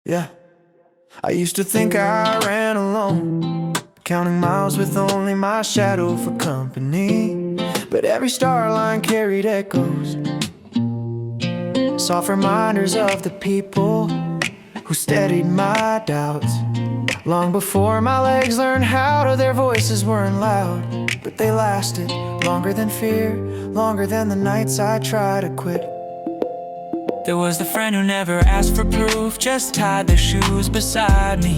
Yeah, I used to think I ran alone, counting miles with only my shadow for company. But every star line carried echoes, soft reminders of the people who steadied my doubts. Long before my legs learned how to, their voices weren't loud, but they lasted longer than fear, longer than the nights I tried to quit. There was the friend who never asked for proof, just tied their shoes beside me,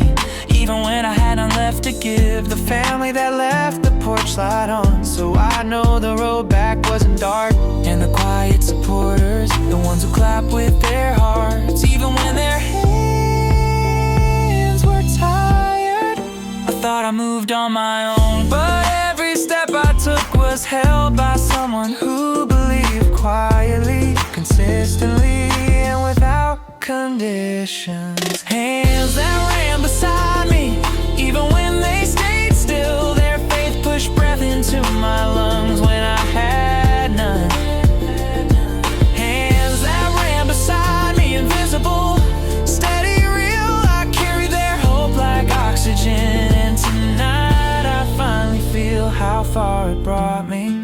even when I had none left to give. The family that left the porch light on, so I know the road back wasn't dark. And the quiet supporters, the ones who clap with their hearts, even when their hands were tired. I thought I moved on my own, but every step I took was held by someone who believed quietly, consistently, and without conditions. Hands that ran beside me, even when they stayed still. Their faith pushed breath into my lungs when I had none. Hands that ran beside me, invisible, steady, real. I carry their hope like oxygen, and tonight I finally feel how far it brought me.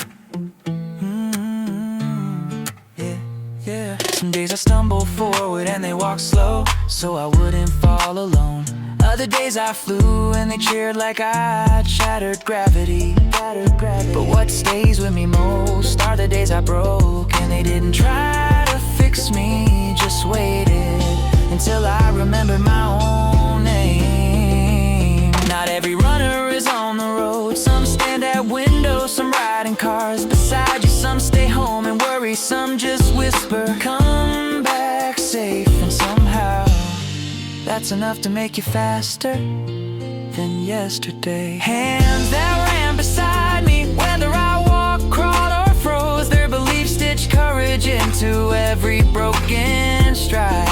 Some days I stumble forward and they walk slow, so I wouldn't fall alone. Other days I flew and they cheered like I shattered gravity. But what stays with me most are the days I broke and they didn't try to fix me, just waited until I remembered my own name. Not every runner is on the road, some stand at windows, some ride in cars beside you, some stay home and worry, some just whisper, come back safe. And somehow that's enough to make you faster than yesterday. Hands that ran beside me, whether I walked, crawled, or froze, their belief stitched courage into every broken stride.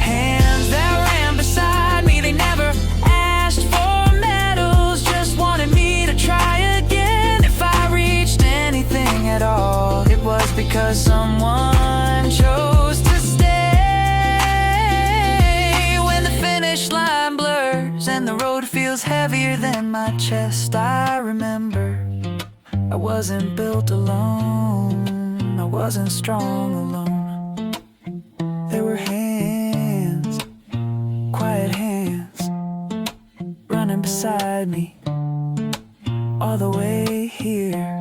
Hands that ran beside me, they never asked for medals, just wanted me to try again. If I reached anything at all, it was because someone chose to stay. When the finish line blurs and the road feels heavier than my chest, I remember I wasn't built alone, I wasn't strong alone. There were hands, quiet hands, running beside me all the way here.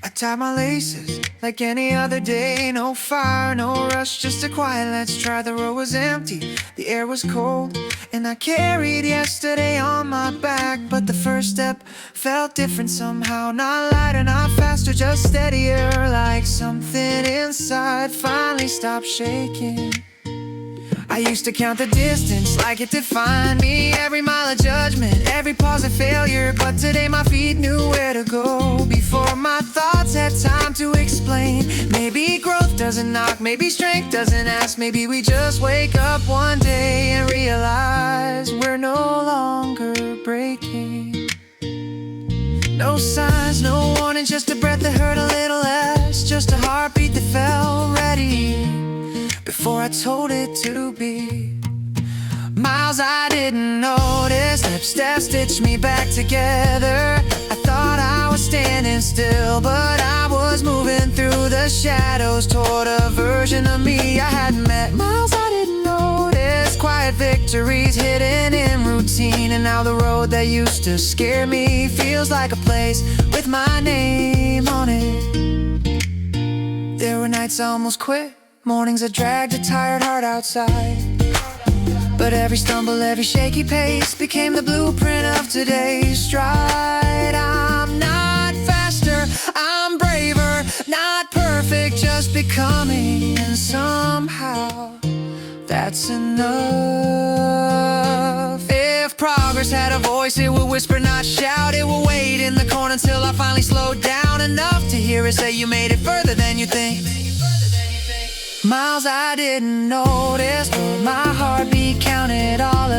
I tied my laces like any other day. No fire, no rush, just a quiet let's try. The road was empty, the air was cold, and I carried yesterday on my back. But the first step felt different somehow. Not lighter, not faster, just steadier. Like something inside finally stopped shaking. I used to count the distance like it defined me, every mile of judgment, every pause of failure. But today my feet knew where to go before my thoughts had time to explain. Maybe growth doesn't knock, maybe strength doesn't ask. Maybe we just wake up one day and realize we're no longer breaking. No signs, no warning, just a breath that hurt a little less, just a heartbeat that felt ready before I told it to be. Miles I didn't notice, steps stitched me back together. I thought I was standing still, but I was moving through the shadows toward a version of me I hadn't met. Miles I didn't notice, quiet victories hidden in routine. And now the road that used to scare me feels like a place with my name on it. There were nights I almost quit, mornings I dragged a tired heart outside. But every stumble, every shaky pace became the blueprint of today's stride. I'm not faster, I'm braver, not perfect, just becoming. And somehow that's enough. If progress had a voice, it would whisper, not shout. It would wait in the corner until I finally slowed down enough to hear it say, you made it further than you think. Miles I didn't notice, but my heartbeat counted all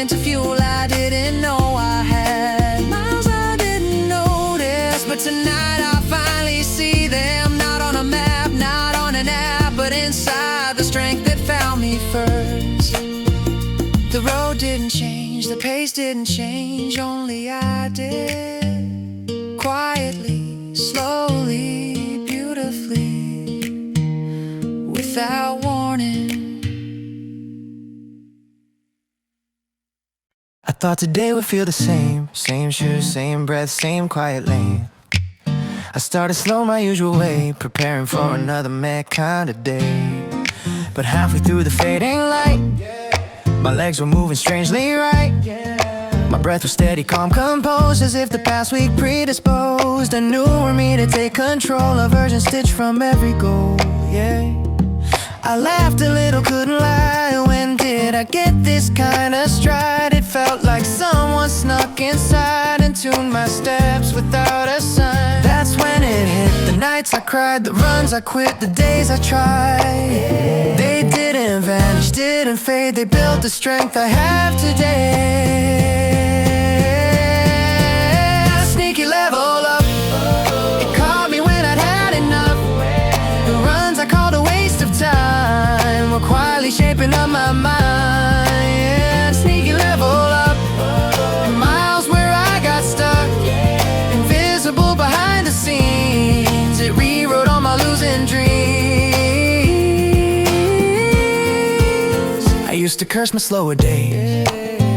into fuel I didn't know I had. Miles I didn't notice, but tonight I finally see them. Not on a map, not on an app, but inside the strength that found me first. The road didn't change, the pace didn't change, only I did. Quietly, slowly, beautifully, without warning. I thought today would feel the same. Same shoes, same breath, same quiet lane. I started slow my usual way, preparing for another mad kind of day. But halfway through the fading light, my legs were moving strangely right. My breath was steady, calm, composed, as if the past week predisposed. I knew for me to take control, a version stitched from every goal, yeah. I laughed a little, couldn't lie. When did I get this kind of stride? It felt like someone snuck inside and tuned my steps without a sign. That's when it hit, the nights I cried, the runs I quit, the days I tried. They didn't vanish, didn't fade, they built the strength I have today. Sneaky level up, it caught me when I'd had enough. The runs I called a waste of time were quietly shaping up my mind. Yeah, sneaky level up, miles where I got stuck, invisible behind the scenes. It rewrote all my losing dreams. I used to curse my slower days,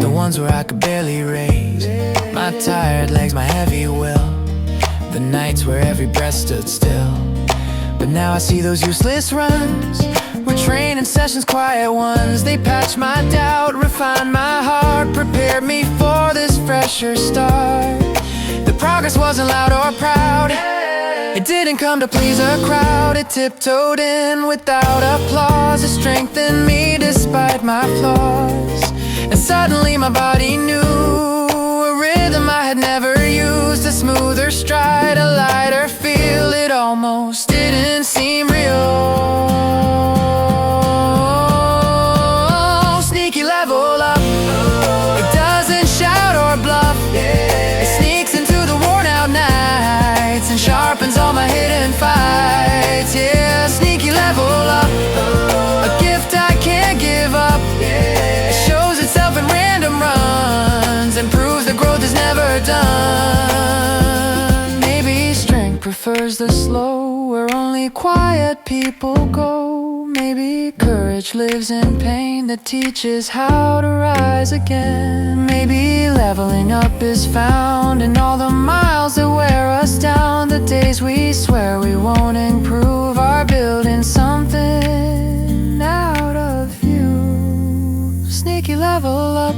the ones where I could barely raise my tired legs, my heavy will, the nights where every breath stood still. But now I see those useless runs were training sessions, quiet ones. They patched my doubt, refined my heart, prepared me for this fresher start. The progress wasn't loud or proud, it didn't come to please a crowd. It tiptoed in without applause, it strengthened me despite my flaws. And suddenly my body knew a rhythm I had never used, a smoother stride, a lighter feel. It almost didn't seem real. Sneaky level up, it doesn't shout or bluff, it sneaks into the worn out nights and sharpens all my hidden fights. Yeah, sneaky level up, a gift I can't give up. It shows itself in random runs and proves that growth is never done. Maybe strength prefers the slow, where only quiet people go. Maybe courage lives in pain that teaches how to rise again. Maybe leveling up is found in all the miles that wear us down. The days we swear we won't improve are building something out of you. Sneaky level up,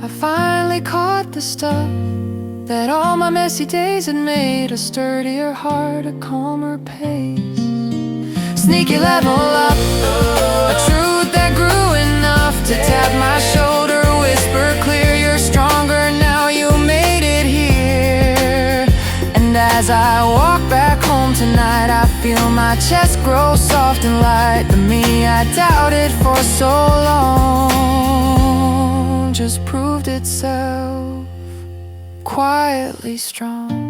I finally caught the stuff that all my messy days had made a sturdier heart, a calmer pace. Sneaky level up, a truth that grew enough to tap my shoulder, whisper clear, you're stronger now, you made it here. And as I walk back home tonight, I feel my chest grow soft and light. The me I doubted for so long just proved itself quietly strong.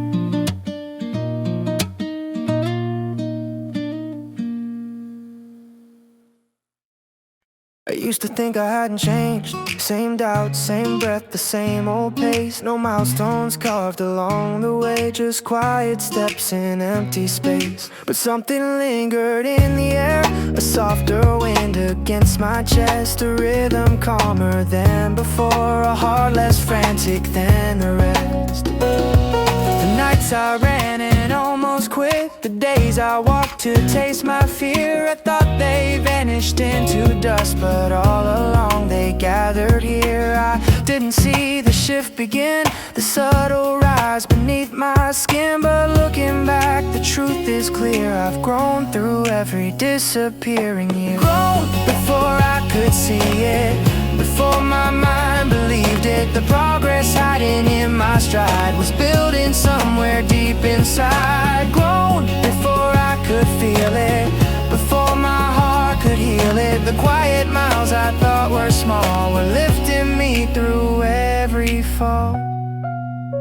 I used to think I hadn't changed. Same doubts, same breath, the same old pace. No milestones carved along the way, just quiet steps in empty space. But something lingered in the air, a softer wind against my chest, a rhythm calmer than before, a heart less frantic than the rest. The nights I ran and almost quit, the days I walked to taste my fear. I thought they vanished into dust, but all along they gathered here. I didn't see the shift begin, the subtle rise beneath my skin. But looking back, the truth is clear, I've grown through every disappearing year. Grown before I could see it, before my mind believed it. The progress hiding in my stride was building somewhere deep inside. Grown before I could feel it, before my heart could heal it. The quiet miles I thought were small were lifting me through every fall.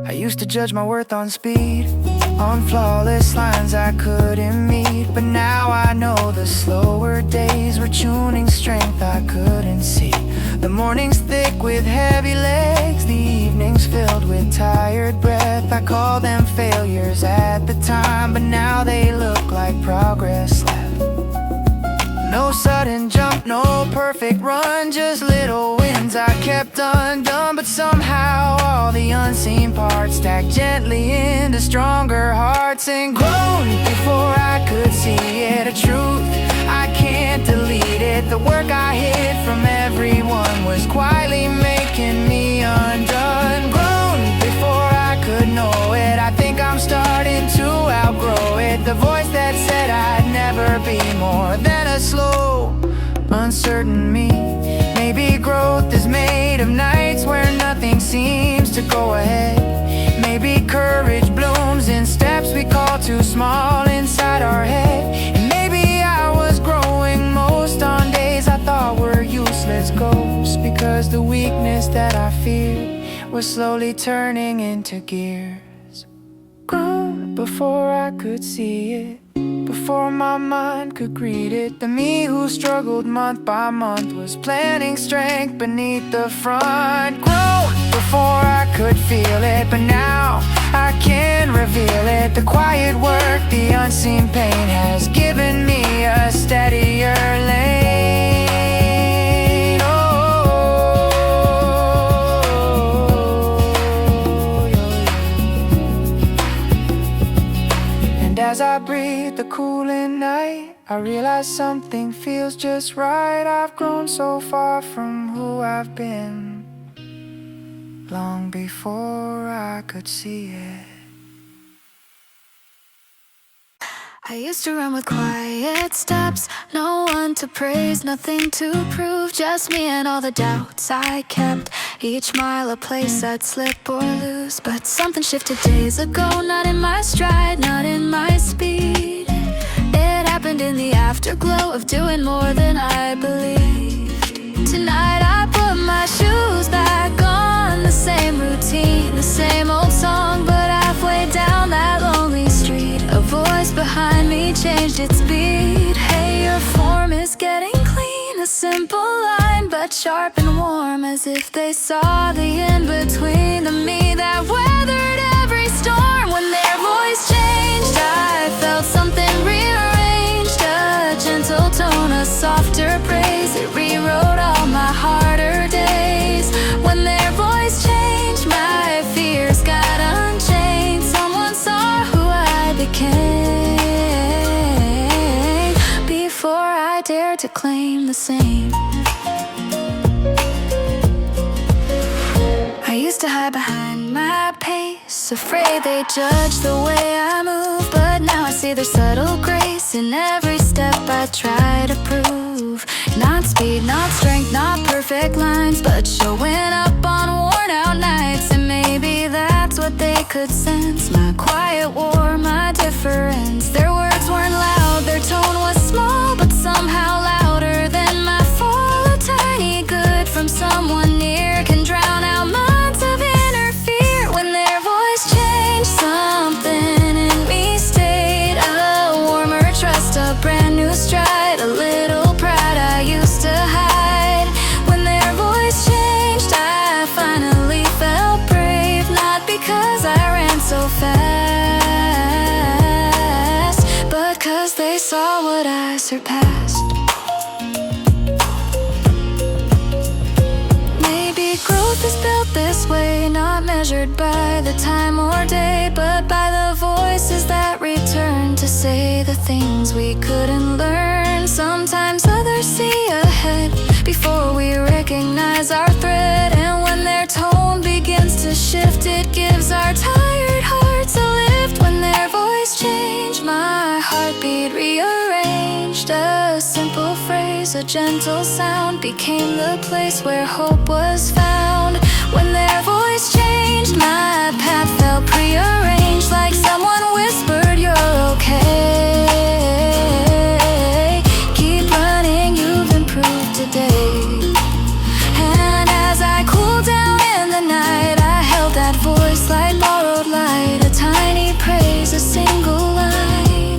I used to judge my worth on speed, on flawless lines I couldn't meet. But now I know the slower days were tuning strength I couldn't see. The mornings thick with heavy legs, the evenings filled with tired breath. I call them failures at the time, but now they look like progress left. No sudden jump, no perfect run, just little wins I kept undone. But somehow all the unseen parts stacked gently into stronger hearts and grown before I could see it. A truth I can't delete it. The work I hid from everyone was quietly making me undone. Grown before I could know it. I think I'm starting to outgrow it. The voice that said I'd never be more than a slow, uncertain me. Maybe growth is made of nights where nothing seems to go ahead. Maybe courage blooms in steps we call too small inside our head. And maybe I was growing most on days I thought were useless ghosts, because the weakness that I feared was slowly turning into gears. Grown before I could see it, before my mind could greet it. The me who struggled month by month was planting strength beneath the front. Grown before I could feel it, but now I can reveal it. The quiet work, the unseen pain has given me a steadier lane. And as I breathe the cooling night, I realize something feels just right. I've grown so far from who I've been, long before I could see it. I used to run with quiet steps, no one to praise, nothing to prove, just me and all the doubts I kept. Each mile a place I'd slip or lose, but something shifted days ago. Not in my stride, not in my speed. It happened in the afterglow of doing more than I believed. Tonight I put my shoes back on, the same routine, the same old song, but halfway down that lonely street, a voice behind me changed its beat. Hey, your form is getting clean, a simple line, but sharp and warm, as if they saw the in-between. The me that weathered every storm. When their voice changed, I felt something rearranged, a gentle tone, a softer praise. It rewrote all my harder days. When their voice changed, my fears got unchained. Someone saw who I became before I dared to claim the same. I used to hide behind my pace, afraid they judge the way I move. But now I see their subtle grace in every step I try to prove. Not speed, not strength, not perfect lines, but showing up on worn out nights. And maybe that's what they could sense, my quiet war, my difference. Their words weren't loud, their tone was small, but somehow louder than my fall. A tiny good from someone near can drown out months of inner fear. When their voice changed, something in me stayed. A warmer trust, a brand new stride, a little pride I used to hide. When their voice changed, I finally felt brave. Not because I ran so fast, but 'cause they saw what I surpassed. Maybe growth is built this way, not measured by the time or day, but by the voices that return to say the things we couldn't learn. Sometimes others see ahead before we recognize our threat. And when their tone begins to shift, it gives our tired hearts a lift. When their voice changed, my heartbeat rearranged. A simple phrase, a gentle sound, became the place where hope was found. When their voice changed, my path felt prearranged, like someone whispered, "You're okay. Keep running, you've improved." today. And as I cooled down in the night, I held that voice like borrowed light, a tiny praise, a single line,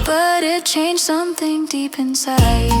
but it changed something deep inside.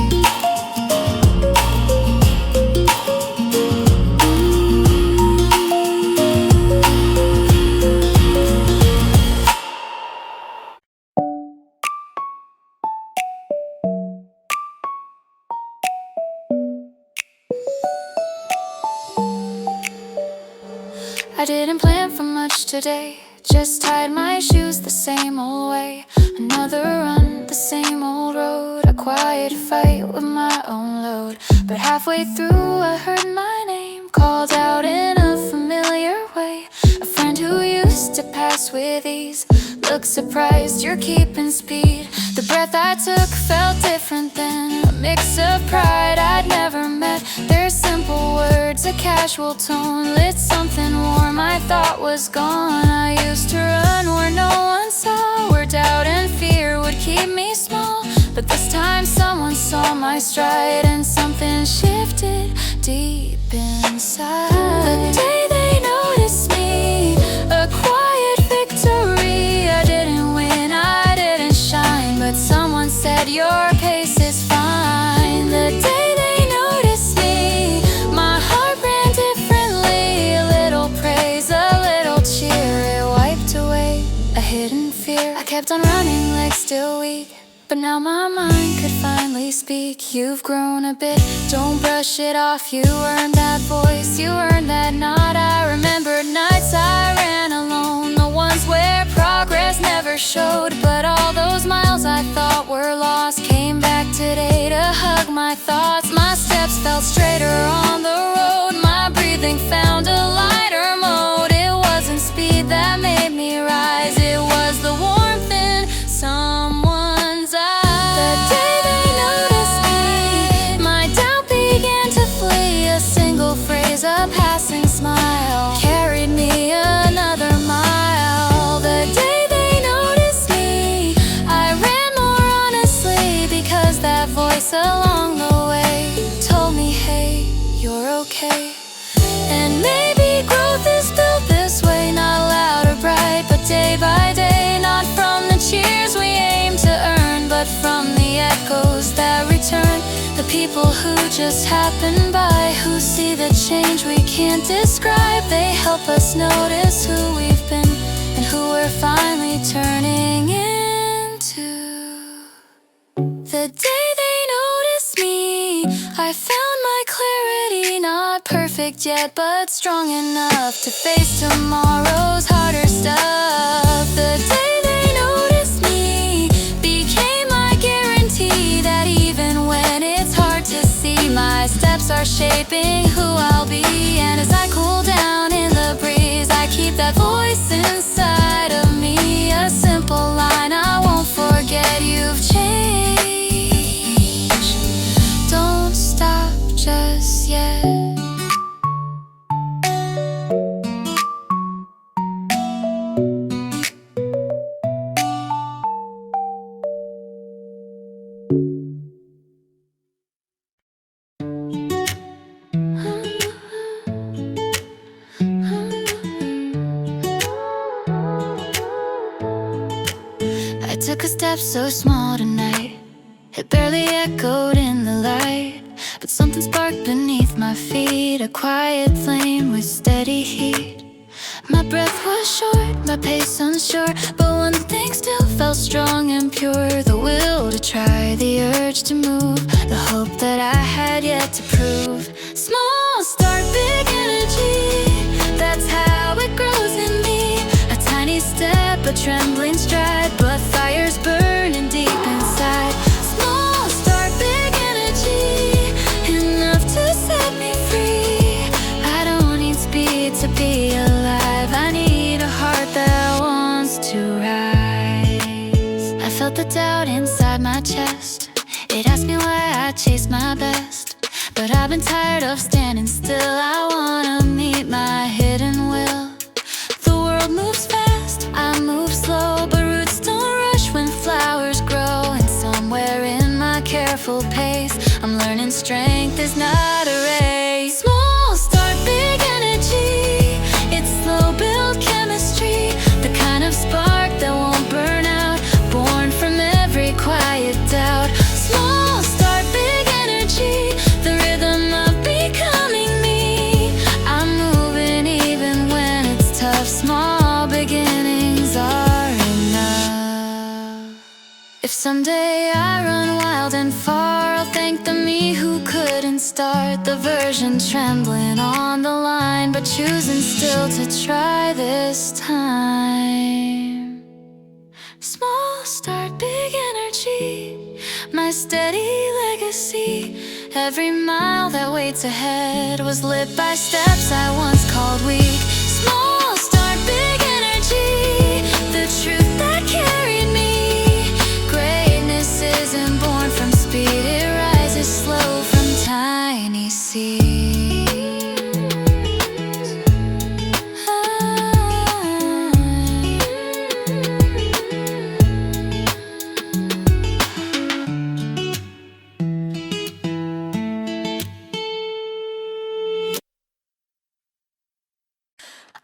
I didn't plan for much today, just tied my shoes the same old way. Another run, the same old road, a quiet fight with my own load. But halfway through I heard my name called out in a familiar way. A friend who used to pass with ease looked surprised, you're keeping speed. The breath I took felt different then, a mix of pride I'd never met. Their simple words, a casual tone, lit something warm I thought was gone. I used to run where no one saw, where doubt and fear would keep me small. But this time someone saw my stride, and something shifted deep inside. The day they noticed me, a quiet victory. I didn't win, I didn't shine, but someone said your pace is fine. The day they noticed me, my heart ran differently. A little praise, a little cheer, it wiped away a hidden fear. I kept on running like still weak, but now my mind could finally speak. You've grown a bit, don't brush it off. You earned that voice, you earned that nod. I remembered nights I ran alone, the ones where progress never showed. But all those miles I thought were lost came back today to hug my thoughts. My steps felt straighter on the road, my breathing found a lighter mode. It wasn't speed that made me rise, it was the warmth in someone's eyes. The day they noticed me, my doubt began to flee. A single phrase, a passing smile, carried me another mile. The day they noticed me, I ran more honestly, because that voice along the way told me, hey, you're okay. And maybe growth is built this way, not loud or bright, but day by day. Not from the cheers we aim to earn, but from the echoes that return. The people who just happen by, who see the change we can't describe. They help us notice who we've been and who we're finally turning into. The day they noticed me, I found my clarity, not perfect yet, but strong enough to face tomorrow's harder stuff. The day they noticed me became my guarantee that even when it's hard to see, my steps are shaping who I'll be. And as I cool down in the breeze, I keep that voice inside of me, a simple line I won't forget. You've changed, don't stop just yet. I took a step so small tonight, it barely echoed in the light, but something sparked beneath my feet, a quiet flame with steady heat. My breath was short, my pace unsure, but one thing still felt strong and pure. The will to try, the urge to move, the hope that I had yet to prove. Small start, big energy, that's how it grows in me. A tiny step, a trembling stride, but fire's burning deep inside. Small start, big energy, enough to set me free. I don't need speed to be alive, I need a heart that wants to rise. I felt the doubt inside my chest, it asked me why I chased my best. But I've been tired of standing still, I wanna meet my hidden will. The world moves fast, I move slow, but roots don't rush when flowers grow. And somewhere in my careful pace, I'm learning strength strength is not a race. Small start, big energy. It's slow build chemistry, the kind of spark that won't burn out, born from every quiet doubt. Small start, big energy, the rhythm of becoming me. I'm moving even when it's tough. Small beginnings are enough. If someday I run wild and far, I'll thank the me who couldn't start, the version trembling on the line, but choosing still to try this time. Small start, big energy, my steady legacy. Every mile that waits ahead was lit by steps I once called weak. Small start, big energy, the truth that carried me. Greatness isn't born from speed, it rises slow from tiny seeds.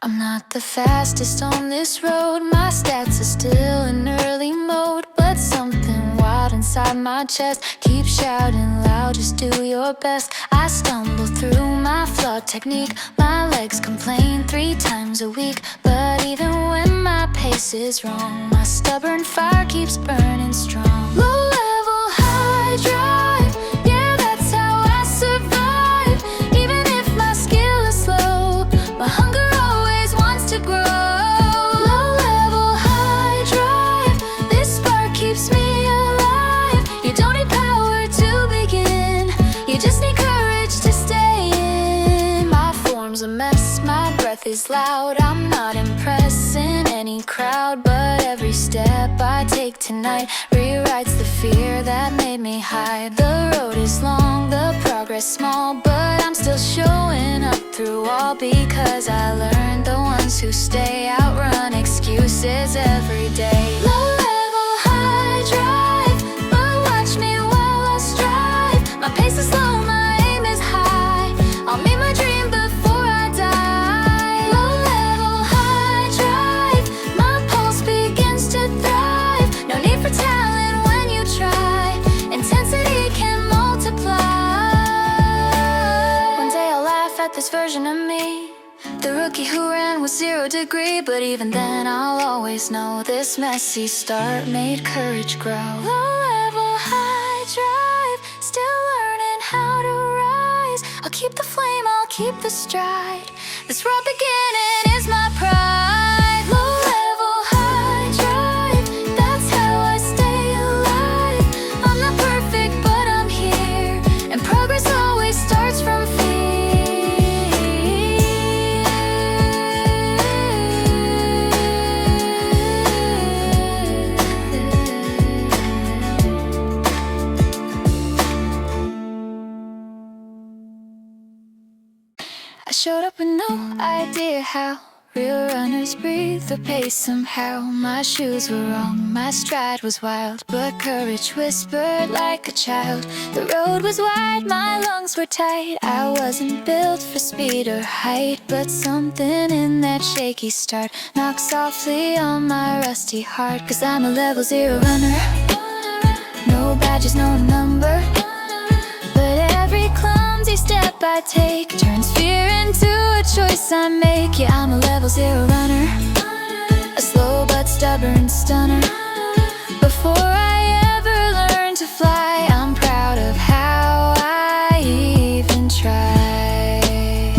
I'm not the fastest on this road, my stats are still in early mode, but something wild inside my chest keeps shouting loud, just do your best. I stumble through my flawed technique, my legs complain 3 times a week, but even when my pace is wrong, my stubborn fire keeps burning strong. Low level, high drive, yeah, that's how I survive. Even if my skill is slow, my hunger to grow. Low level, high drive, this spark keeps me alive. You don't need power to begin, you just need courage to stay in. My form's a mess, my breath is loud, I'm not impressing any crowd, but every step I take tonight rewrites the fear that made me hide. The road is long, the progress small, but I'm still showing up through all, because I learned the ones who stay outrun excuses every day. Low level, high drive, but watch me while I strive. My pace is slow, my aim is high, I'll meet my dream before I die. Low level, high drive, my pulse begins to thrive. No need for talent when you try, intensity can multiply. One day I'll laugh at this version of me, the rookie who ran with 0 degree, but even then I'll always know this messy start made courage grow. Low level, high drive, still learning how to rise. I'll keep the flame, I'll keep the stride, this raw beginning is my pride. Low level, high drive, that's how I stay alive. I'm not perfect, but I'm here, and progress always starts from fear. I showed up with no idea how real runners breathe or pace somehow. My shoes were wrong, my stride was wild, but courage whispered like a child. The road was wide, my lungs were tight, I wasn't built for speed or height, but something in that shaky start knocked softly on my rusty heart. Cause I'm a level 0 runner, no badges, no number, but every clumsy step I take turns fear into a choice I make. Yeah, I'm a level 0 runner, a slow but stubborn stunner. Before I ever learned to fly, I'm proud of how I even tried.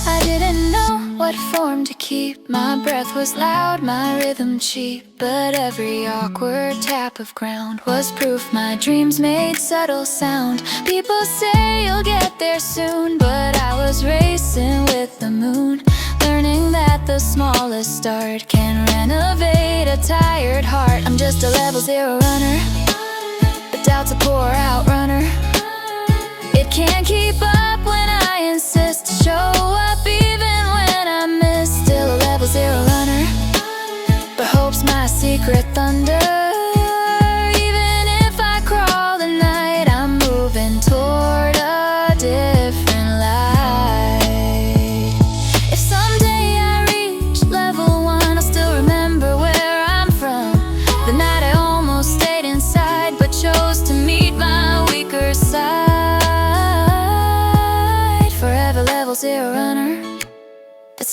I didn't know what form to keep, my breath was loud, my rhythm cheap, but every awkward tap of ground was proof my dreams made subtle sound. People say you'll get there soon, but I was racing with the moon, learning that the smallest start can renovate a tired heart. I'm just a level 0 runner, but doubt's a poor outrunner. It can't keep up when I insist to show up even when I miss. Still a level 0 runner, but hope's my secret thunder. Even if I crawl the night, I'm moving toward a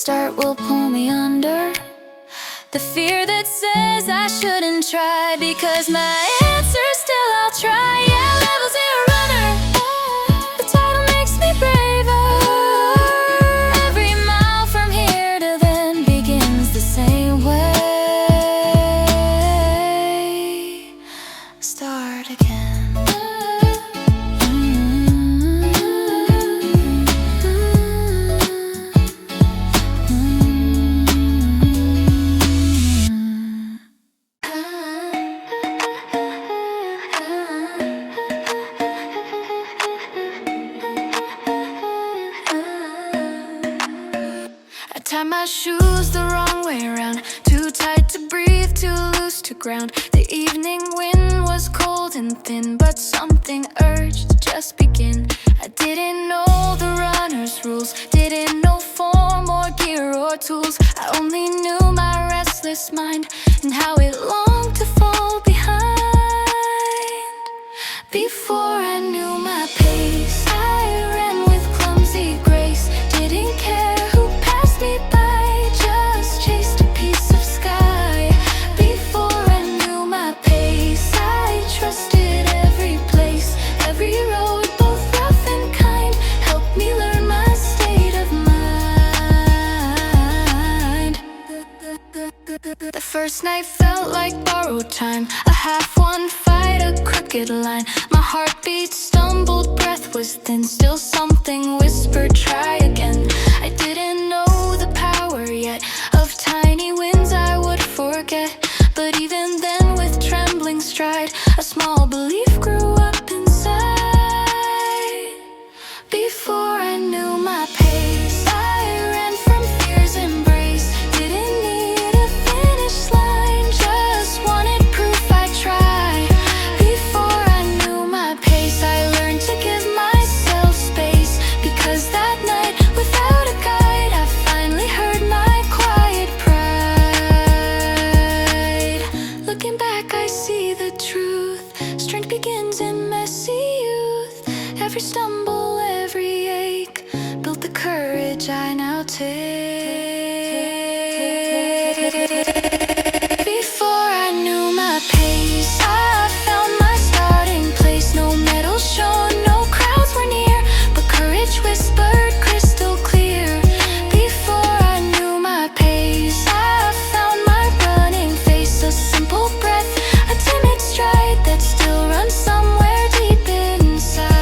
start will pull me under. The fear that says I shouldn't try, because my answer still I'll try. Yeah, level zero runner. The title makes me braver. Every mile from here to then begins the same way. Start again. I tie my shoes the wrong way around, too tight to breathe, too loose to ground. The evening wind was cold and thin, but something urged to just begin. I didn't know the runner's rules, didn't know form or gear or tools. I only knew my restless mind and how it longed to fall behind. Before I knew my pace, I ran with clumsy grace. Didn't care who passed me by, just chased a piece of sky. Before I knew my pace, I trusted every place, every road, both rough and kind, helped me learn my state of mind. The first night felt like borrowed time, a half-won fight, a crooked line. My heartbeat stumbled, breath was thin, still something whispered, try again. I didn't know the power yet of tiny wins I would forget, but even then with trembling stride, a small belief grew up inside. Before I knew my pace, I ran from fear's embrace. Didn't need a finish line, just wanted proof I'd try. Before I knew my pace, I learned to give myself space, because that night, without a guide, I finally heard my quiet pride. Looking back, I see the truth. Strength begins in messy youth. Every stumble, every ache built the courage I now take. Before I knew my pace, I found my starting place. No medals shown, no crowds were near, but courage whispered crystal clear. Before I knew my pace, I found my running face. A simple breath, a timid stride that still runs somewhere deep inside.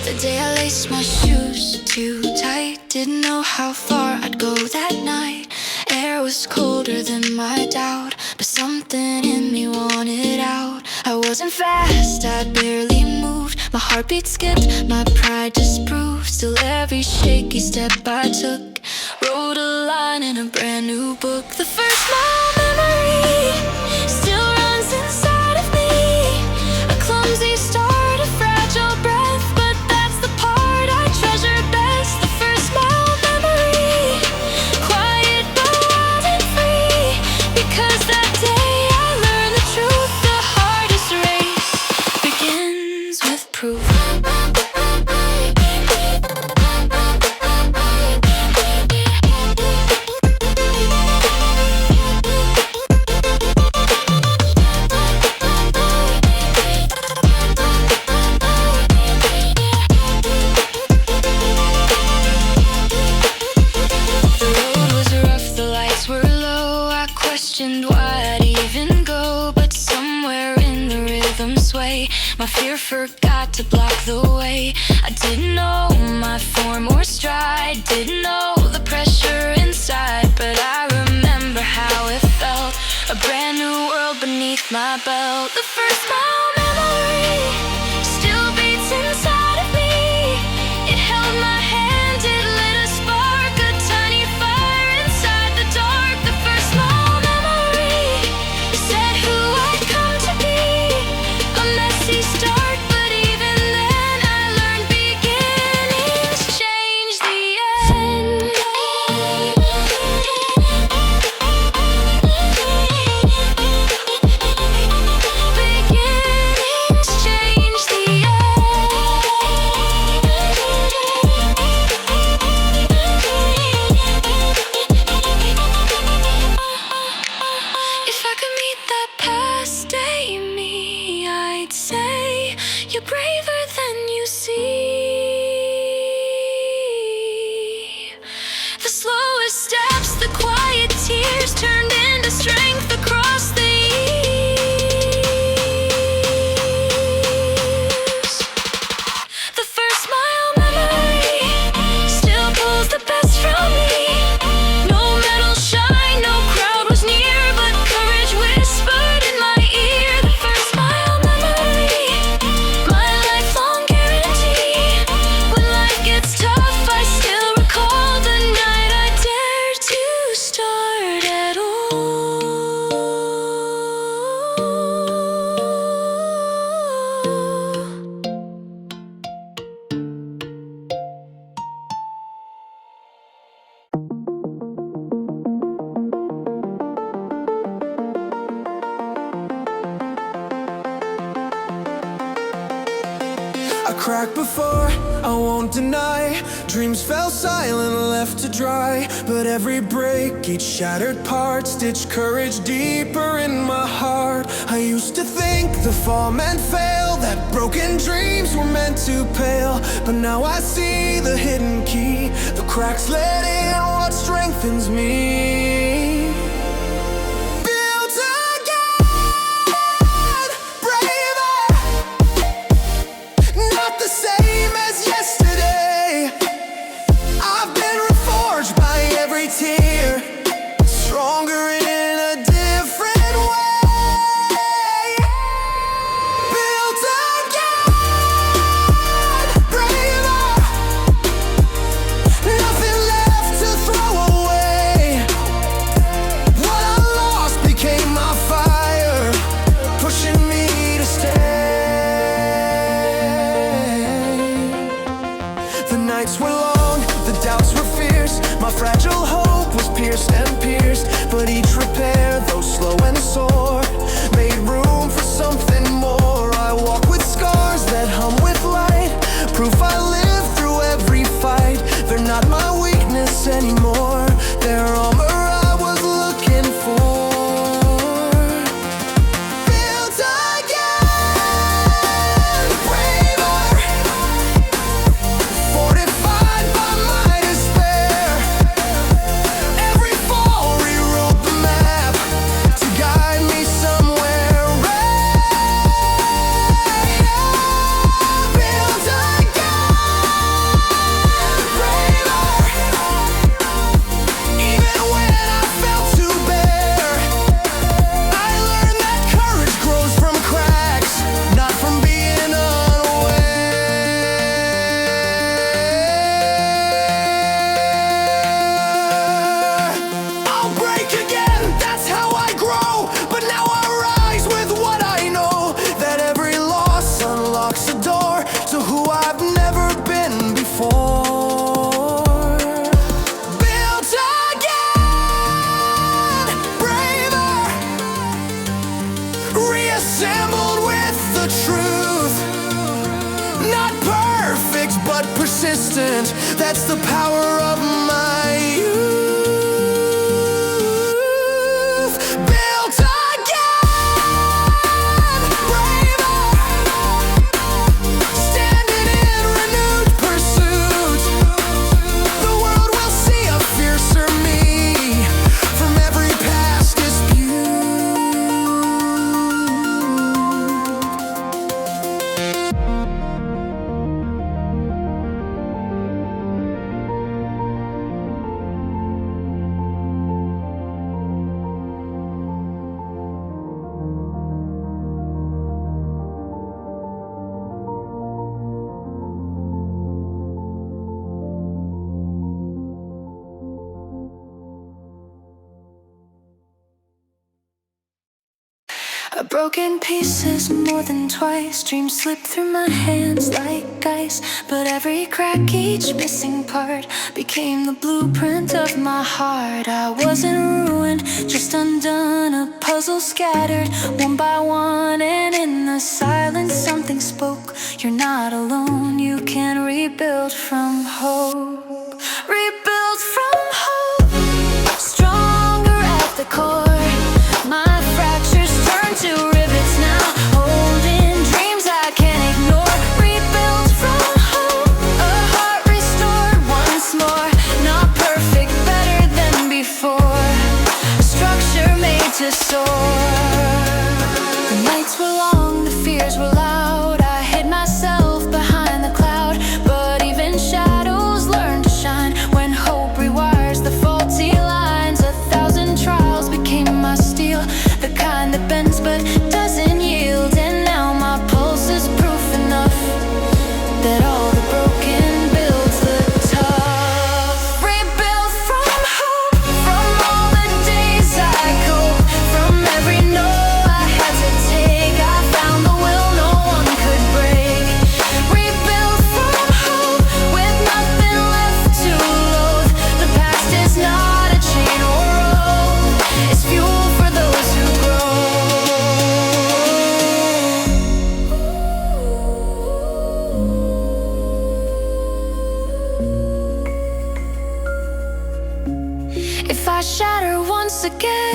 The day I laced my shoes too tight, didn't know how far I'd go that night. Air was colder than my doubt, but something in me wanted out. I wasn't fast, I barely moved. My heartbeat skipped, my pride disproved. Still every shaky step I took wrote a line in a brand new book. The first mile memory still runs inside of me. A clumsy start, a fragile breath, but that's the part I treasure best. The first mile memory, quiet but wild and free, because that day I learned the truth. The hardest race begins with proof. Why I'd even go, but somewhere in the rhythm sway, my fear forgot to block the way. I didn't know my form or stride, didn't know the pressure inside, but I remember how it felt, a brand new world beneath my belt. The first mile memory still beats inside of me. It held my hand, it lit a spark, a tiny fire inside the dark. The first mile memory said who I'd come to be. crack before, I won't deny. Dreams fell silent, left to dry. But every break, each shattered part, stitched courage deeper in my heart. I used to think the fall meant fail, that broken dreams were meant to pale. But now I see the hidden key, the cracks let in what strengthens me. Built again, braver, not the same as yesterday. I've been reforged by every tear, stronger in a different way. Built again, braver, nothing left to throw away. What I lost became my fire, pushing me to stay. The nights were long, the doubts were fierce. My fragile hope was pierced and pierced. But each repair, though slow and sore, made room for something more. I walk with scars that hum with light, proof I live through every fight. They're not my weakness anymore, they're armor I was looking for. Built again, braver, fortified by my despair. Every fall rewrote the map to guide me somewhere rare. Built again, braver, even when I felt too bare. I learned that courage grows from cracks, not from being unaware. I'll break again, that's how I grow. But now I rise with what I know, that every loss unlocks a door to who I've never been before. Built again, braver, reassembled with the truth. Not perfect, but persistent. That's the power of my youth. Built again, braver, standing in renewed pursuit. The world will see a fiercer me from every past dispute. A broken pieces more than twice. Dreams slip through my hands like ice. But every crack, each missing part became the blueprint of my heart. I wasn't ruined, just undone. A puzzle scattered one by one. And in the silence something spoke. You're not alone, you can rebuild from hope. Rebuild from hope. Stronger at the core. My fractures turn to rivets now, holding dreams I can't ignore. Rebuilt from hope, a heart restored once more. Not perfect, better than before. A structure made to soar. The nights were long, the fears were loud. I hid myself behind the cloud. But even shadows learn to shine when hope rewires the faulty lines. 1,000 trials became my steel, the kind that bends but doesn't yield. And now my pulse is proof enough that all the broken builds the tough. Rebuilt from hope, from all the days I cope, from every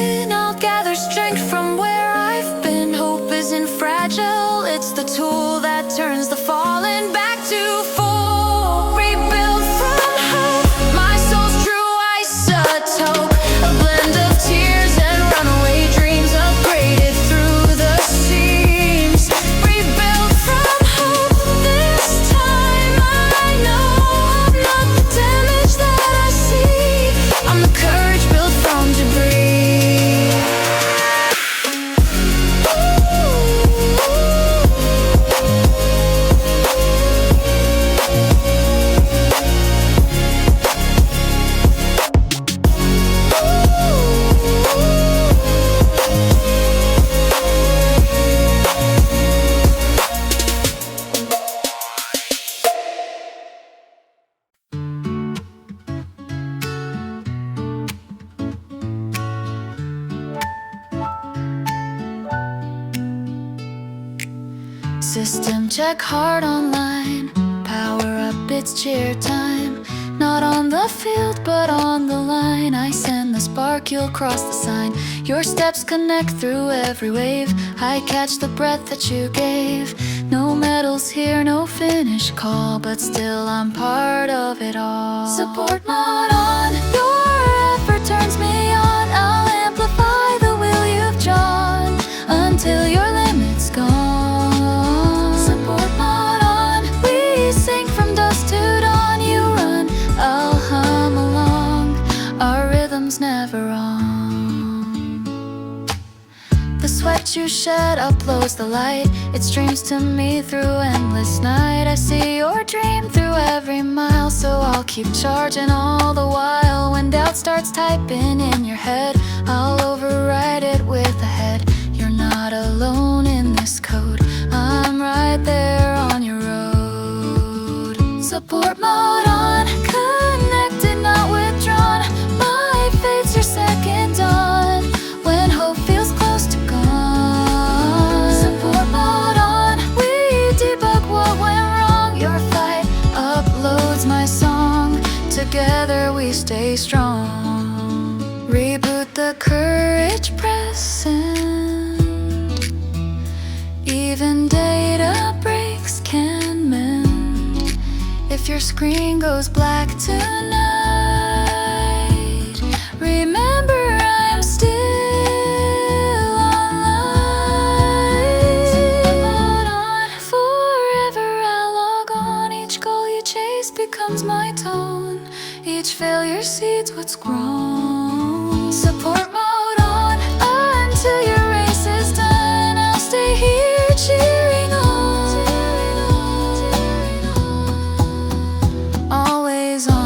win. I'll gather strength from where I've been. Hope isn't fragile, it's the tool that turns the fallen back to full. Rebuild from hope, my soul's true isotope. A blend of tears and runaway dreams, upgraded through the seams. Rebuild from hope, this time I know I'm not the damage that I see. I'm the courage built from debris. System check hard online. Power up, it's cheer time. Not on the field, but on the line. I send the spark, you'll cross the sign. Your steps connect through every wave. I catch the breath that you gave. No medals here, no finish call, but still I'm part of it all. Support mode on, your effort turns me on. I'll amplify the will you've drawn until your limit's gone. Support mode on, we sing from dusk to dawn. You run, I'll hum along, our rhythm's never wrong. The sweat you shed uploads the light. It streams to me through endless night. I see your dream through every mile, so I'll keep charging all the while. When doubt starts typing in your head, I'll override it with a head. You're not alone in this code, I'm right there on your road. Support mode on, connected, not withdrawn. My fate's your second dawn, when hope feels close to gone. Support mode on, we debug what went wrong. Your fight uploads my song, together we stay strong. Reboot the courage present, even data breaks can mend. If your screen goes black tonight, remember I'm still online. Support on, forever I'll log on. Each goal you chase becomes my tone. Each failure seeds what's grown. Support mode on, until your race is done. I'll stay here cheering on, always on.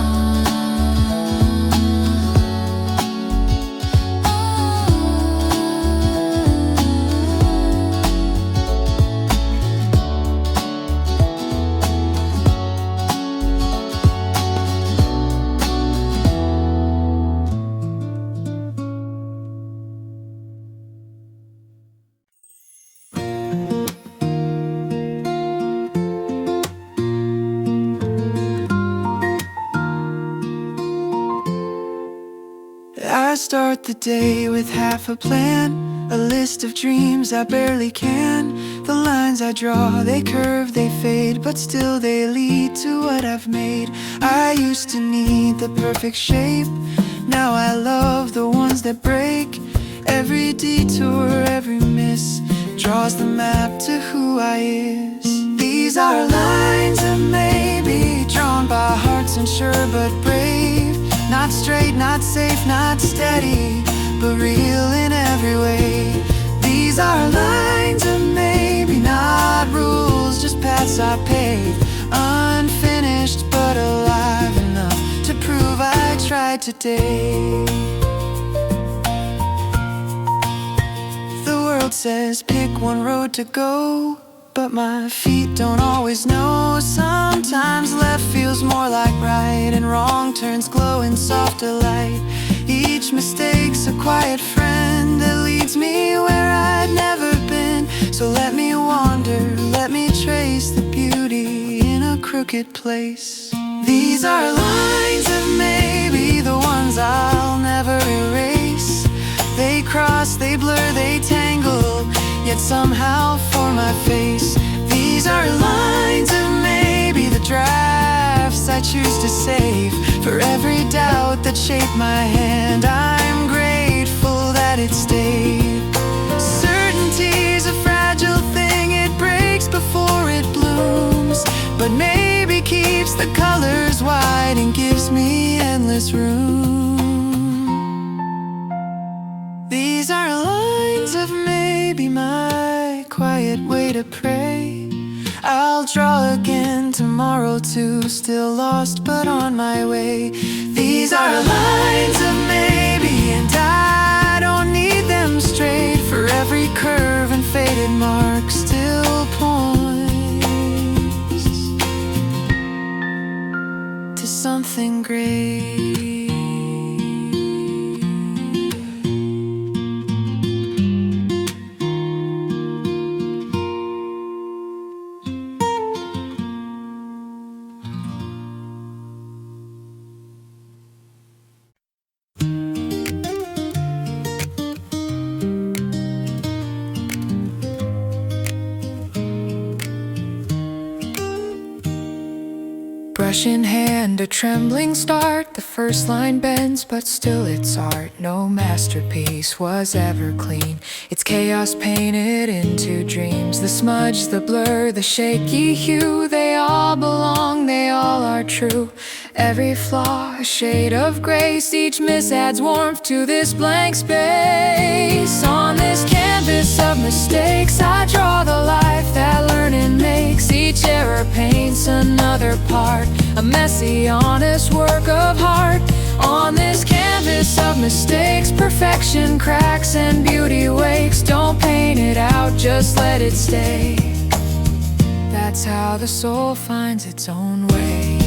I start the day with half a plan, a list of dreams I barely can. The lines I draw, they curve, they fade, but still they lead to what I've made. I used to need the perfect shape, now I love the ones that break. Every detour, every miss draws the map to who I is. These are lines that may be drawn by hearts unsure but brave. Not straight, not safe, not steady, but real in every way. These are lines of maybe not rules, just paths I paved. Unfinished but alive enough to prove I tried today. The world says pick one road to go, but my feet don't always know. Sometimes left feels more like right, and wrong turns glow in softer light. Each mistake's a quiet friend that leads me where I'd never been. So let me wander, let me trace the beauty in a crooked place. These are lines of maybe the ones I'll never erase. They cross, they blur, they tangle, yet somehow form my face. These are lines of maybe, the drafts I choose to save. For every doubt that shaped my hand, I'm grateful that it stayed. Certainty's a fragile thing, it breaks before it blooms, but maybe keeps the colors wide and gives me endless room. These are lines of maybe, my quiet way to pray. I'll draw again tomorrow too, still lost but on my way. These are lines of maybe, and I don't need them straight. For every curve and faded mark still points to something great. Brush in hand, a trembling start. The first line bends, but still it's art. No masterpiece was ever clean. It's chaos painted into dreams. The smudge, the blur, the shaky hue, they all belong, they all are true. Every flaw, a shade of grace. Each miss adds warmth to this blank space. On this canvas of mistakes, I draw the life that learning makes. Each error paints another part, a messy, honest work of heart. On this canvas of mistakes, perfection cracks and beauty wakes. Don't paint it out, just let it stay. That's how the soul finds its own way.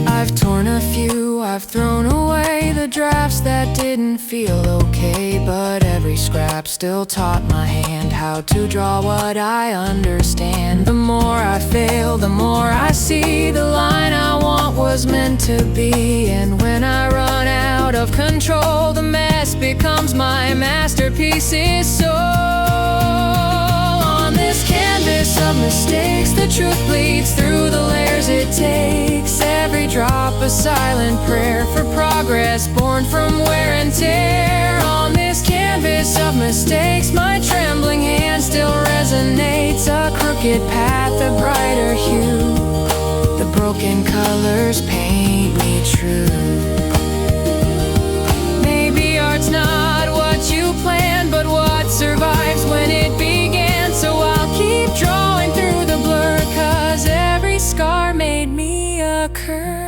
I've torn a few, I've thrown away the drafts that didn't feel okay, but every scrap still taught my hand how to draw what I understand. The more I fail, the more I see the line I want was meant to be. And when I run out of control, the mess becomes my masterpiece's soul. On this canvas of mistakes, the truth bleeds through the layers it takes. Every drop a silent prayer for progress born from wear and tear. On this canvas of mistakes, my trembling hand still resonates. A crooked path, a brighter hue, the broken colors paint me true. Maybe art's not what you planned, but what survives when it began. So I'll keep drawing through the blur, 'cause every scar made me occur.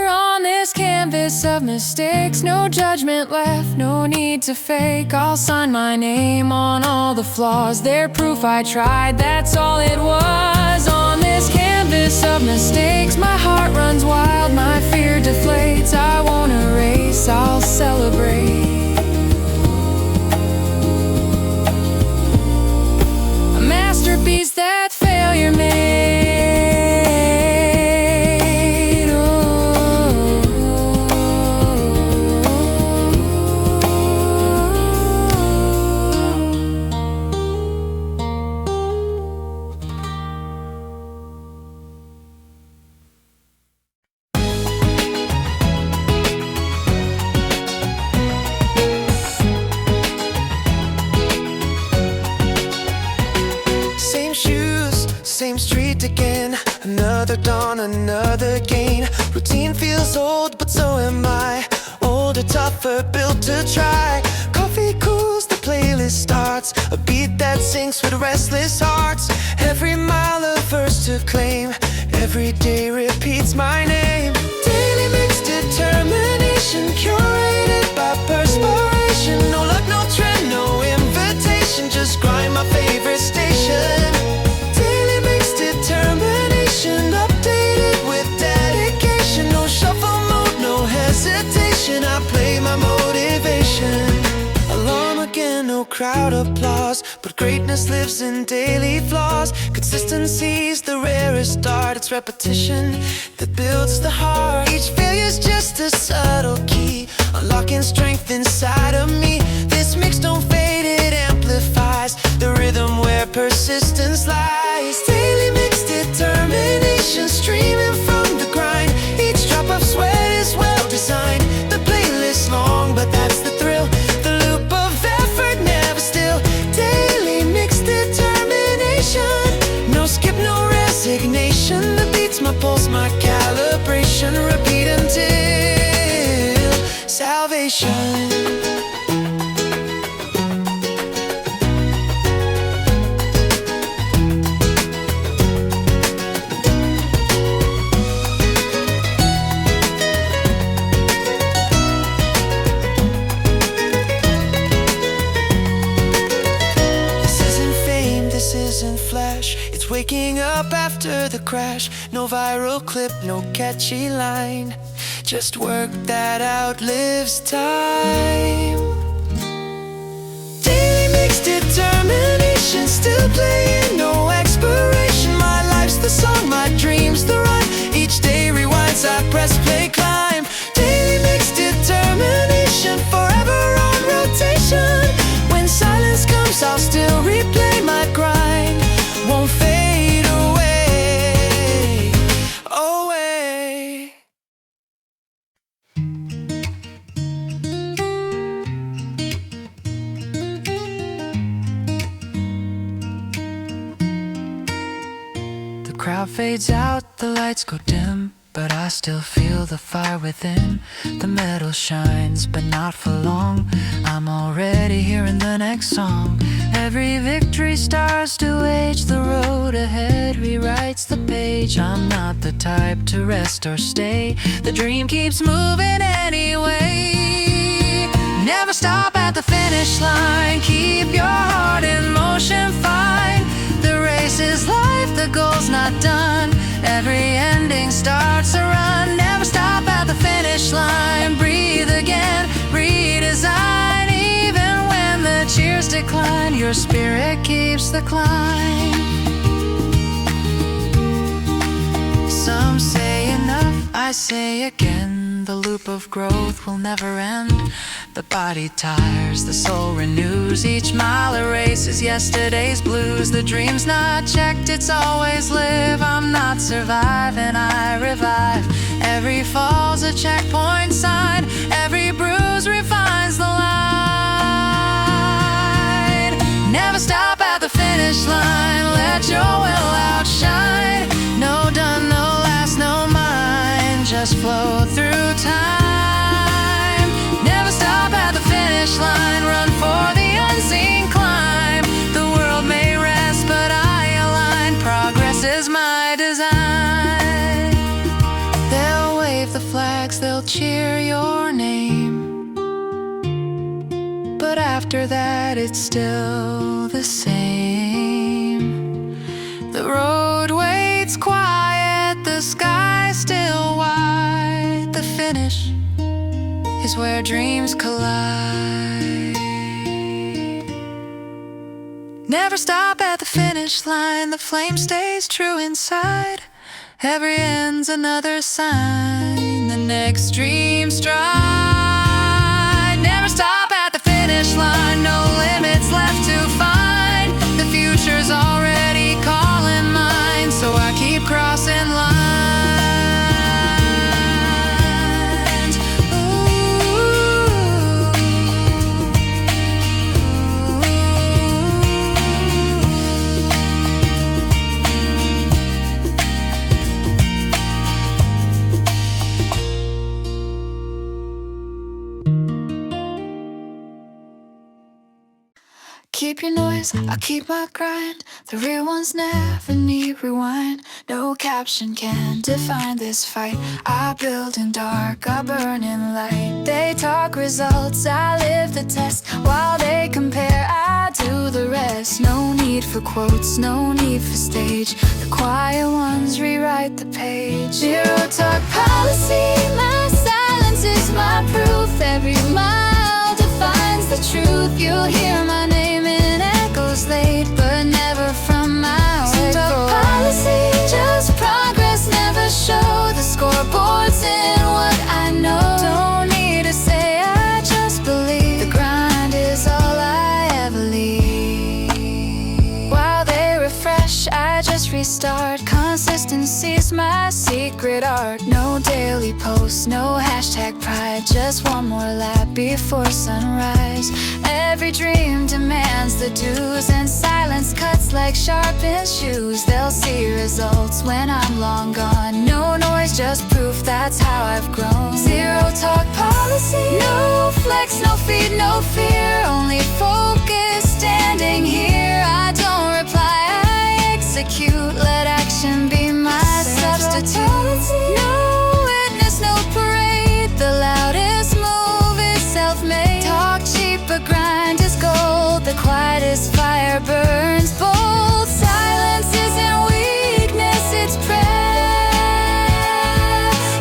On this canvas of mistakes, no judgment left, no need to fake. I'll sign my name on all the flaws, they're proof I tried, that's all it was. On this canvas of mistakes, my heart runs wild, my fear deflates. I won't erase, I'll celebrate. A masterpiece that failure made. Same street again, another dawn, another gain. Routine feels old, but so am I. Older, tougher, built to try. Coffee cools, the playlist starts, a beat that sinks with restless hearts. Every mile a verse to claim, every day repeats my name. Daily mixed determination, curated by perspiration. No luck, no trend, no invitation, just grind my favorite station. Updated with dedication, no shuffle mode, no hesitation. I play my motivation. Alarm again, no crowd applause, but greatness lives in daily flaws. Consistency's the rarest art, it's repetition that builds the heart. Each failure's just a subtle key, unlocking strength inside of me. This mix don't fade, it amplifies the rhythm where persistence lies. Daily mix determination streaming from the grind. Each drop of sweat is well designed. The playlist long, but that's the thrill. The loop of effort never still. Daily mix determination. No skip, no resignation. The beats my pulse, my calibration. Repeat until salvation. It's waking up after the crash. No viral clip, no catchy line. Just work that outlives time. Daily mix determination, still playing, no expiration. My life's the song, my dream's the run. Each day rewinds, I press play, climb. Daily mix determination, forever on rotation. When silence comes, I'll still replay my grind. Won't fade away, away. The crowd fades out, the lights go dim, but I still feel the fire within. The metal shines, but not for long. I'm already hearing the next song. Every victory starts to age. The road ahead rewrites the page. I'm not the type to rest or stay. The dream keeps moving anyway. Never stop at the finish line. Keep your heart in motion, fine. The race is life, the goal's not done. Every ending starts a run. Never stop at the finish line. Breathe again, redesign. Even when the cheers decline, your spirit keeps the climb. Some say enough, I say again. The loop of growth will never end. The body tires, the soul renews. Each mile erases yesterday's blues. The dream's not checked, it's always live. I'm not surviving, I revive. Every fall's a checkpoint sign. Every bruise refines the line. Never stop at the finish line. Let your will outshine. No done, no last, no mind. Just flow through time. Never stop at the finish line. Run for the unseen climb. The world may rest, but I align. Progress is my design. They'll wave the flags, they'll cheer your name, but after that it's still the same. The road waits quiet, the sky's still wide. The finish is where dreams collide. Never stop at the finish line. The flame stays true inside. Every end's another sign. The next dream stride. Never stop at the finish line. No limits left to find. The future's already calling mine, so I keep crossing lines. Keep your noise, I'll keep my grind. The real ones never need rewind. No caption can define this fight. I build in dark, I burn in light. They talk results, I live the test. While they compare, I do the rest. No need for quotes, no need for stage. The quiet ones rewrite the page. Zero talk policy, my silence is my proof. Every mile defines the truth. You'll hear my name boast, no hashtag pride. Just one more lap before sunrise. Every dream demands the dues, and silence cuts like sharpened shoes. They'll see results when I'm long gone. No noise, just proof, that's how I've grown. Zero talk policy, no flex, no feed, no fear. Only focus, standing here. I don't reply, I execute. Let action be my substitute. No witness, no parade. The loudest move is self-made. Talk cheap, but grind is gold. The quietest fire burns bold. Silence isn't weakness, it's prayer.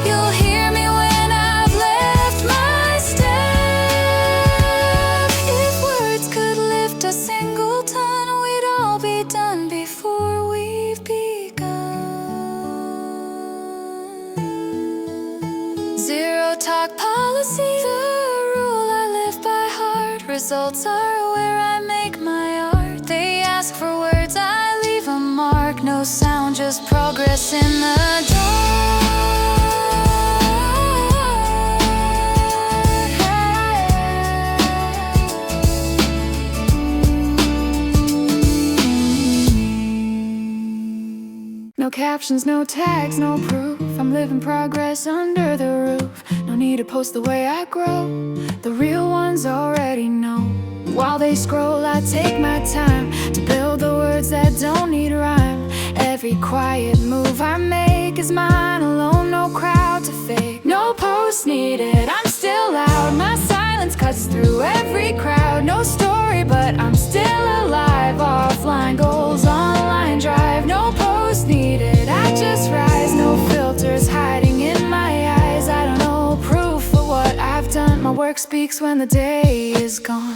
You'll hear me when I've left my step. If words could lift a single ton, we'd all be done before we've begun. Zero talk policy, the rule I live by heart. Results are where I make my art. They ask for words, I leave a mark. No sound, just progress in the dark. No captions, no tags, no proof. I'm living progress under the roof. No need to post the way I grow. The real ones already know. While they scroll, I take my time to build the words that don't need rhyme. Every quiet move I make is mine alone, no crowd to fake. No post needed, I'm still loud. My silence cuts through every crowd. No story, but I'm still alive. Offline goals, online drive. No post needed, I just rise. No filters hiding in my eyes. I don't know proof for what I've done. My work speaks when the day is gone.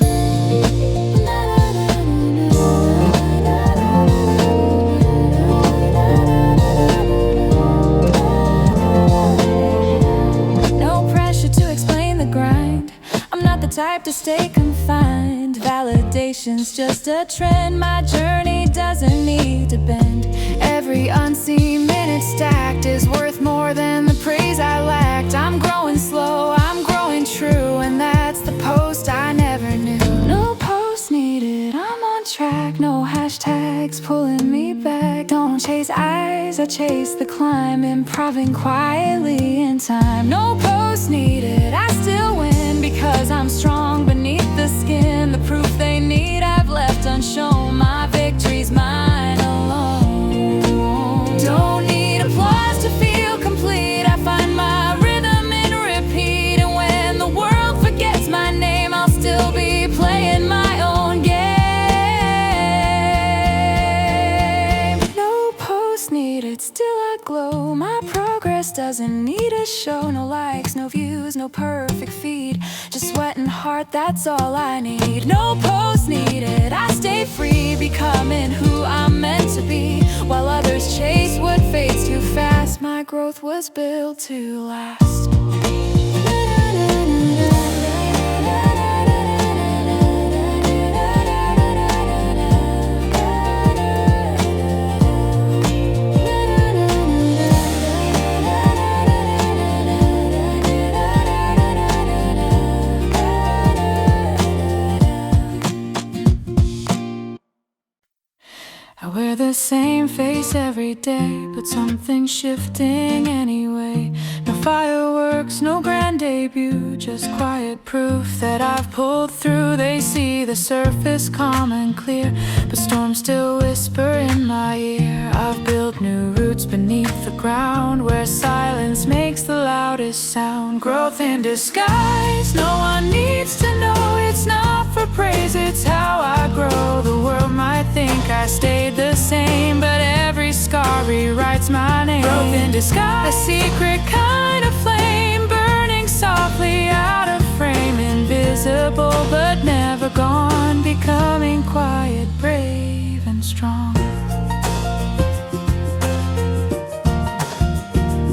No pressure to explain the grind. I'm not the type to stay confined. Validation's just a trend. My journey doesn't need to bend. Every unseen minute stacked is worth more than the praise I lacked. I'm growing slow, I'm growing true, and that's the post I never knew. No post needed, I'm on track. No hashtags pulling me back. Don't chase eyes, I chase the climb. Improving quietly in time. No post needed, I still win because I'm strong beneath the skin. The proof they need I've left unshown. My victory's mine alone. Don't need applause to feel complete. I find my rhythm in repeat. And when the world forgets my name, I'll still be playing my own game. No post needed, still I glow. My progress doesn't need a show. No likes, no views, no perfect feed. Just sweat and heart, that's all I need. No post needed, I stay free. Becoming who I'm meant to be. While others chase what fades too fast, my growth was built to last. I wear the same face every day, but something's shifting anyway. No fireworks, no grand debut, just quiet proof that I've pulled through. They see the surface calm and clear, but storms still whisper in my ear. I've built new roots beneath the ground, where silence makes the loudest sound. Growth in disguise, no one needs to know. It's not for praise, it's how I grow. The world might think I stayed the same, but every scar rewrites my name. Growth in disguise, a secret kind of flame, burning softly out of frame. Invisible but never gone, becoming quiet, brave and strong.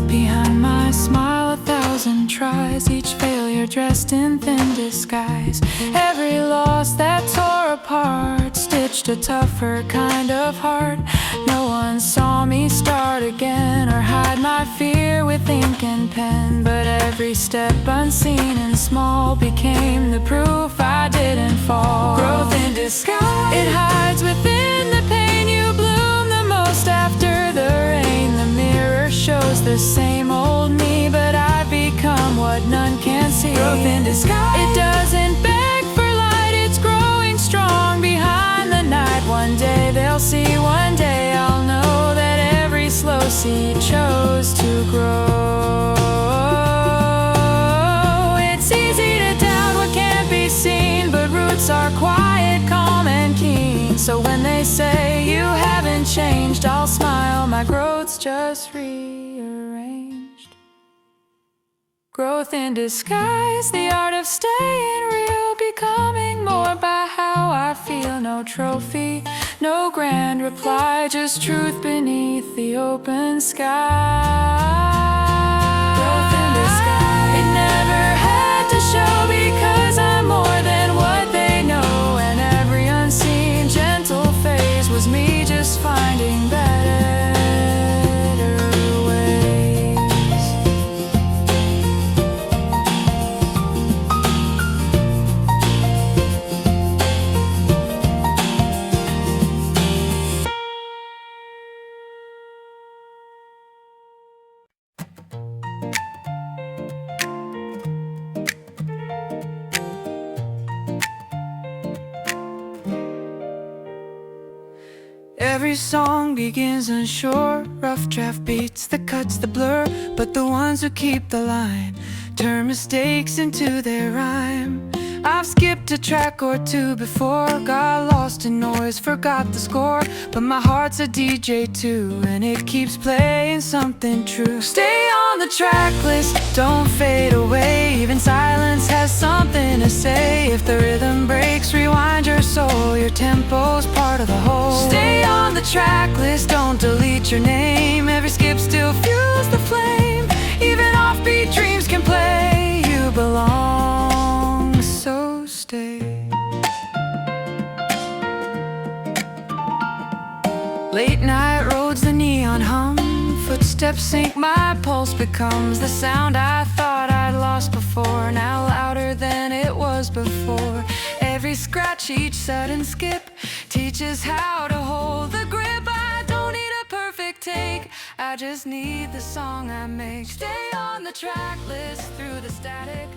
Behind my smile, 1,000 tries, each failure dressed in thin disguise. Every loss that tore apart stitched a tougher kind of heart. No one saw me start again or hide my fears. fear with ink and pen. But every step unseen and small became the proof I didn't fall. Growth in disguise, it hides within the pain. You bloom the most after the rain. The mirror shows the same old me, but I've become what none can see. Growth in disguise, it doesn't beg for light, it's growing strong behind the night. One day they'll see, one day I'll know that every slow seed chose to grow. It's easy to doubt what can't be seen, but roots are quiet, calm and keen. So when they say you haven't changed, I'll smile, my growth's just rearranged. Growth in disguise, the art of staying real, becoming more by how I feel. No trophy, no grand reply, just truth beneath the open sky. Growth in disguise, it never had to show, because I'm more than what they know. And every unseen gentle phase was me just finding better ways. Every song begins unsure, rough draft beats, the cuts, the blur. But the ones who keep the line turn mistakes into their rhyme. I've skipped a track or two before, got lost in noise, forgot the score. But my heart's a DJ too, and it keeps playing something true. Stay on the track list, don't fade away. Even silence has something to say. If the rhythm breaks, rewind your soul, your tempo's part of the whole. Stay on the track list, don't delete your name. Every skip still fuels the flame. Even offbeat dreams can play. You belong, so stay. Late night roads, the neon hum, footsteps sink, my pulse becomes the sound I thought I'd lost before, now louder than it was before. Every scratch, each sudden skip teaches how to hold the grip. I don't need a perfect take, I just need the song I make. Stay on the track list through the static.